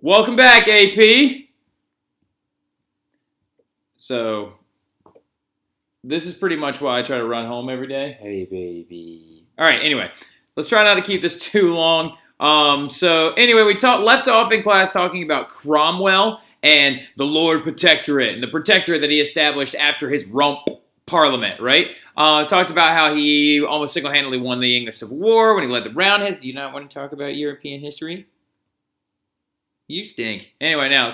Welcome back, AP. So, this is pretty much why I try to run home every day. Hey, baby. All right, anyway, let's try not to keep this too long. Anyway, we left off in class talking about Cromwell and the Lord Protectorate and the protectorate that he established after his rump parliament, right? Talked about how he almost single-handedly won the English Civil War when he led the Roundheads. Do you not want to talk about European history? You stink. Anyway, now,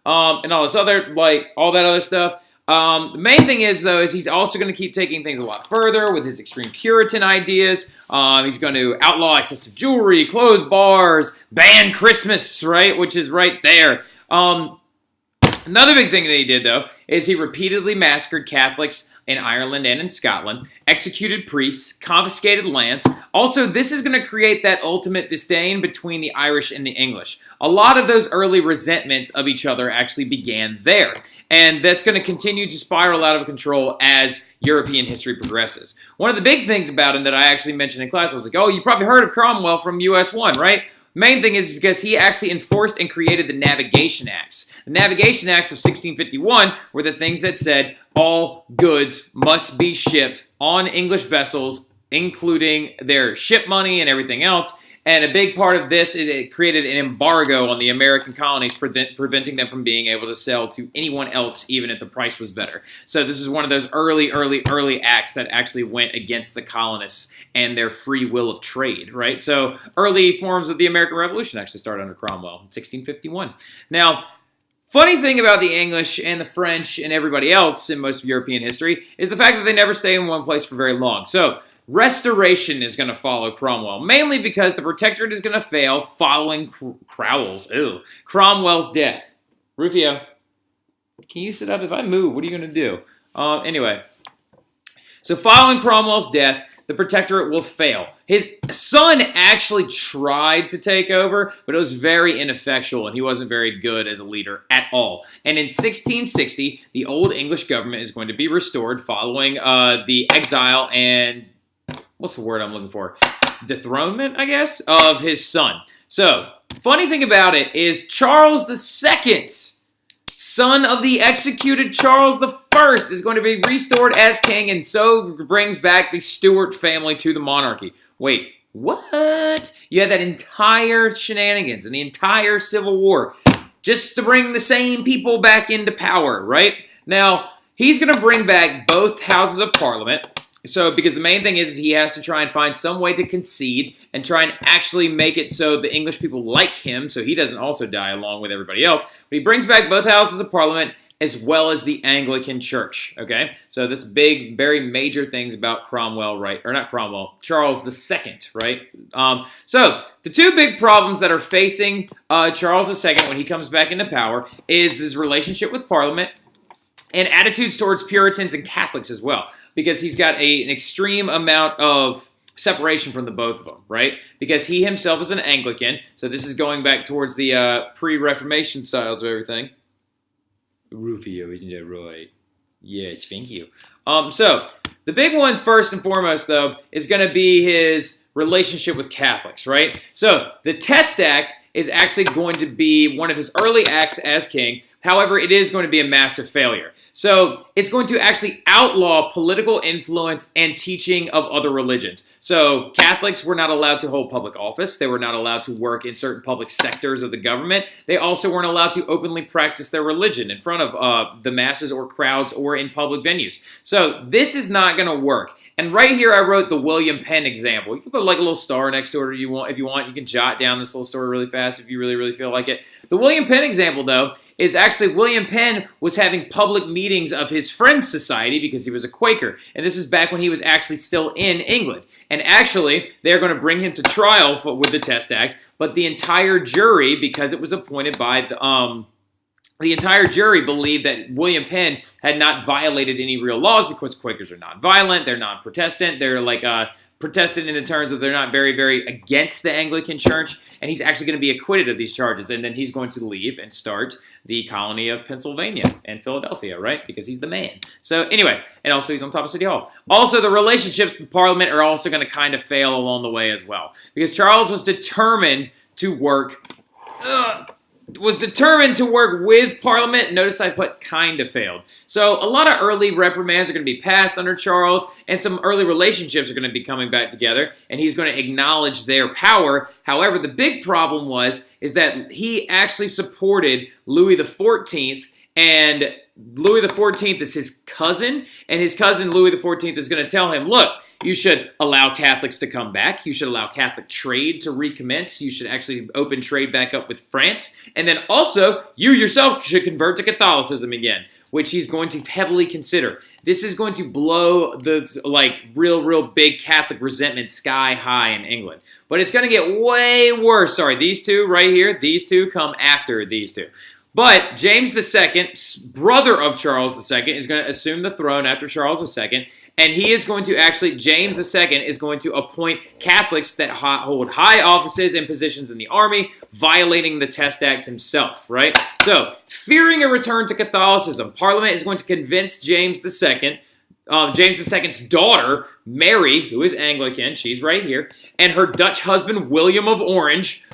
and all this other, all that other stuff. The main thing is, though, is he's also going to keep taking things a lot further with his extreme Puritan ideas. He's going to outlaw excessive jewelry, close bars, ban Christmas, right, which is right there. Another big thing that he did, though, is he repeatedly massacred Catholics in Ireland and in Scotland, executed priests, confiscated lands. Also, this is going to create that ultimate disdain between the Irish and the English. A lot of those early resentments of each other actually began there, and that's going to continue to spiral out of control as European history progresses. One of the big things about him that I actually mentioned in class, I was like, oh, you probably heard of Cromwell from US 1, right? Main thing is because he actually enforced and created the Navigation Acts. The Navigation Acts of 1651 were the things that said all goods must be shipped on English vessels, including their ship money and everything else. And a big part of this is it created an embargo on the American colonies, preventing them from being able to sell to anyone else, even if the price was better. So this is one of those early acts that actually went against the colonists and their free will of trade, right? So early forms of the American Revolution actually started under Cromwell in 1651. Now, funny thing about the English and the French and everybody else in most of European history is the fact that they never stay in one place for very long. So restoration is going to follow Cromwell, mainly because the protectorate is going to fail following Cromwell's death. Rufio, can you sit up? If I move, what are you going to do? Anyway, so following Cromwell's death, the protectorate will fail. His son actually tried to take over, but it was very ineffectual, and he wasn't very good as a leader at all. And in 1660, the old English government is going to be restored following the exile and what's the word I'm looking for? Dethronement, I guess, of his son. So, funny thing about it is Charles II, son of the executed Charles I, is going to be restored as king and so brings back the Stuart family to the monarchy. Wait, what? You had that entire shenanigans and the entire Civil War just to bring the same people back into power, right? Now, he's going to bring back both houses of Parliament. So, because the main thing is he has to try and find some way to concede and try and actually make it so the English people like him so he doesn't also die along with everybody else. But he brings back both houses of Parliament as well as the Anglican Church, okay? So that's big, very major things about Cromwell, right? Or not Cromwell, Charles II, right? So the two big problems that are facing Charles II when he comes back into power is his relationship with Parliament and attitudes towards Puritans and Catholics as well, because he's got an extreme amount of separation from the both of them, right? Because he himself is an Anglican, so this is going back towards the pre-Reformation styles of everything. Rufio, isn't that right? Yes, thank you. So the big one, first and foremost, though, is going to be his relationship with Catholics, right? So the Test Act is actually going to be one of his early acts as king. However, it is going to be a massive failure. So it's going to actually outlaw political influence and teaching of other religions. So Catholics were not allowed to hold public office. They were not allowed to work in certain public sectors of the government. They also weren't allowed to openly practice their religion in front of the masses or crowds or in public venues. So this is not going to work. And right here I wrote the William Penn example. You can put like a little star next to it if you want. You can jot down this little story really fast if you really feel like it. The William Penn example, though, is actually William Penn was having public meetings of his Friends Society because he was a Quaker. And this is back when he was actually still in England. And actually, they're going to bring him to trial with the Test Act, but the entire jury, because it was appointed by the entire jury believed that William Penn had not violated any real laws because Quakers are non-violent, they're non-Protestant, they're like Protestant in the terms of they're not very against the Anglican Church, and he's actually going to be acquitted of these charges, and then he's going to leave and start the colony of Pennsylvania and Philadelphia, right? Because he's the man. So anyway, and also he's on top of City Hall. Also, the relationships with Parliament are also going to kind of fail along the way as well, because Charles was determined to work was determined to work with Parliament. Notice I put kind of failed. So a lot of early reprimands are going to be passed under Charles, and some early relationships are going to be coming back together, and he's going to acknowledge their power. However, the big problem is that he actually supported Louis XIV, and Louis XIV is his cousin, and his cousin Louis XIV is going to tell him, look, you should allow Catholics to come back. You should allow Catholic trade to recommence. You should actually open trade back up with France. And then also, you yourself should convert to Catholicism again, which he's going to heavily consider. This is going to blow the real big Catholic resentment sky high in England. But it's going to get way worse. Sorry, these two right here, these two come after these two. But James II, brother of Charles II, is going to assume the throne after Charles II, and he is going to James II is going to appoint Catholics that hold high offices and positions in the army, violating the Test Act himself, right? So, fearing a return to Catholicism, Parliament is going to convince James II, James II's daughter, Mary, who is Anglican, she's right here, and her Dutch husband, William of Orange,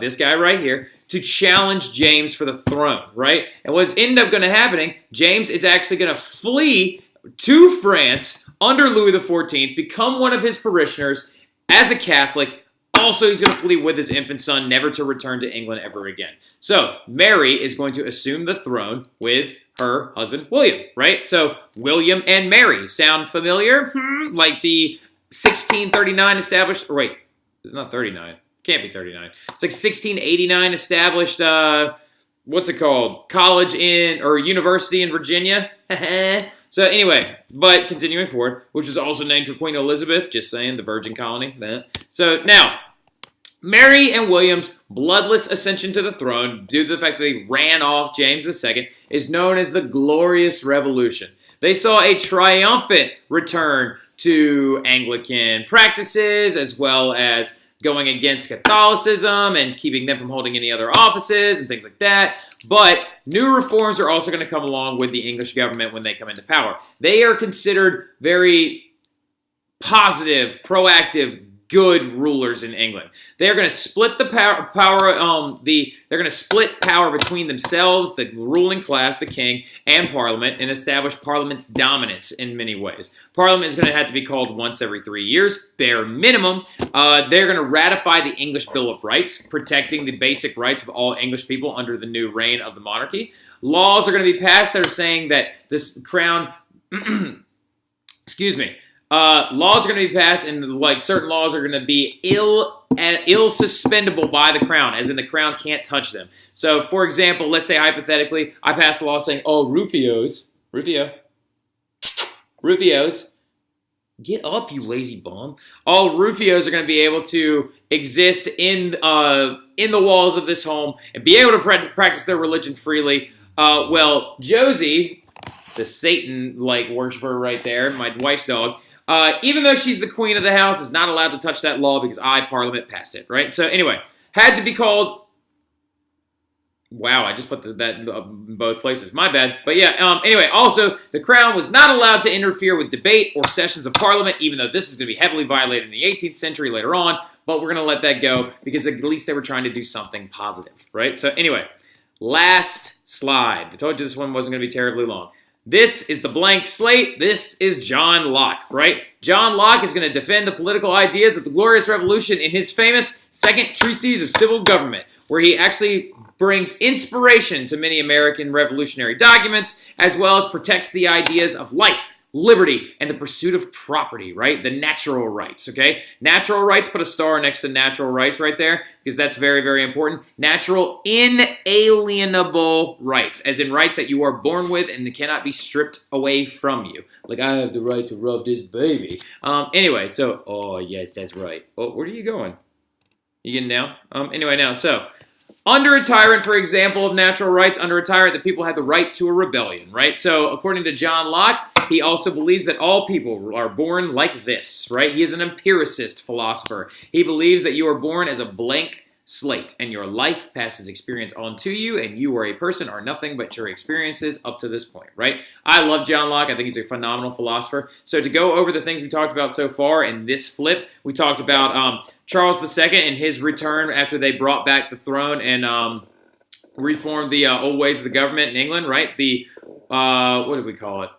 this guy right here, to challenge James for the throne, right? And what's ended up going to happening, James is actually going to flee to France under Louis XIV, become one of his parishioners as a Catholic. Also, he's going to flee with his infant son, never to return to England ever again. So, Mary is going to assume the throne with her husband, William, right? So, William and Mary sound familiar? Like the 1639 established, or wait, it's not 39. Can't be 39. It's like 1689 established, what's it called? College or university in Virginia. So anyway, but continuing forward, which is also named for Queen Elizabeth, just saying, the Virgin Colony. So now, Mary and William's bloodless ascension to the throne, due to the fact that they ran off James II, is known as the Glorious Revolution. They saw a triumphant return to Anglican practices, as well as going against Catholicism and keeping them from holding any other offices and things like that. But new reforms are also going to come along with the English government when they come into power. They are considered very positive, proactive, good rulers in England. They are going to split the they're going to split power between themselves, the ruling class, the king, and Parliament, and establish Parliament's dominance in many ways. Parliament is going to have to be called once every 3 years, bare minimum. They're going to ratify the English Bill of Rights, protecting the basic rights of all English people under the new reign of the monarchy. Laws are going to be passed that are saying that this crown, excuse me, laws are going to be passed, and like certain laws are going to be ill suspendable by the crown, as in the crown can't touch them. So, for example, let's say hypothetically, I pass a law saying, "Oh, Rufio, get up, you lazy bum! All Rufios are going to be able to exist in the walls of this home and be able to practice their religion freely." Well, Josie, the Satan worshiper right there, my wife's dog. Even though she's the queen of the house, is not allowed to touch that law because Parliament passed it, right? So anyway, had to be called... Wow, I just put that in both places. My bad. But yeah, anyway, also, the crown was not allowed to interfere with debate or sessions of Parliament, even though this is going to be heavily violated in the 18th century later on, but we're going to let that go because at least they were trying to do something positive, right? So anyway, last slide. I told you this one wasn't going to be terribly long. This is the blank slate. This is John Locke, right? John Locke is going to defend the political ideas of the Glorious Revolution in his famous Second Treatise of Civil Government, where he actually brings inspiration to many American revolutionary documents, as well as protects the ideas of life, liberty, and the pursuit of property, right? The natural rights, okay? Natural rights, put a star next to natural rights right there, because that's very, very important. Natural, inalienable rights, as in rights that you are born with and they cannot be stripped away from you. Like, I have the right to rub this baby. Anyway, so, oh, yes, that's right. Oh, where are you going? You getting down? Anyway, now, so... Under a tyrant, for example, of natural rights, under a tyrant, the people had the right to a rebellion, right? So, according to John Locke, he also believes that all people are born like this, right? He is an empiricist philosopher. He believes that you are born as a blank slate, and your life passes experience on to you, and you are a person are nothing but your experiences up to this point, right? I love John Locke. I think he's a phenomenal philosopher. So to go over the things we talked about so far in this flip, we talked about Charles II and his return after they brought back the throne and reformed the old ways of the government in England, right? The what did we call it?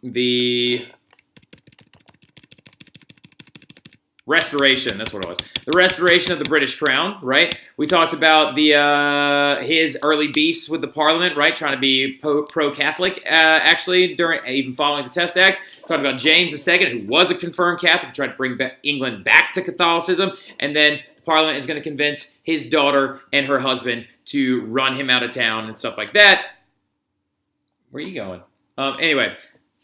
The Restoration, that's what it was. The restoration of the British crown, right? We talked about his early beefs with the Parliament, right? Trying to be pro-Catholic, actually, even following the Test Act. Talked about James II, who was a confirmed Catholic, tried to bring England back to Catholicism, and then the Parliament is going to convince his daughter and her husband to run him out of town and stuff like that. Where are you going? Anyway.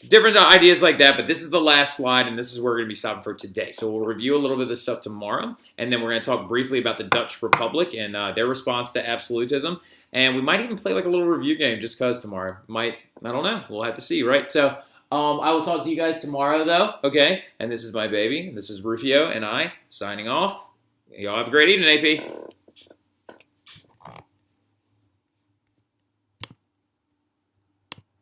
Different ideas like that, but this is the last slide, and this is where we're going to be stopping for today. So we'll review a little bit of this stuff tomorrow, and then we're going to talk briefly about the Dutch Republic and their response to absolutism. And we might even play like a little review game just because tomorrow. I don't know. We'll have to see, right? So I will talk to you guys tomorrow, though, okay? And this is my baby. This is Rufio and I signing off. Y'all have a great evening, AP.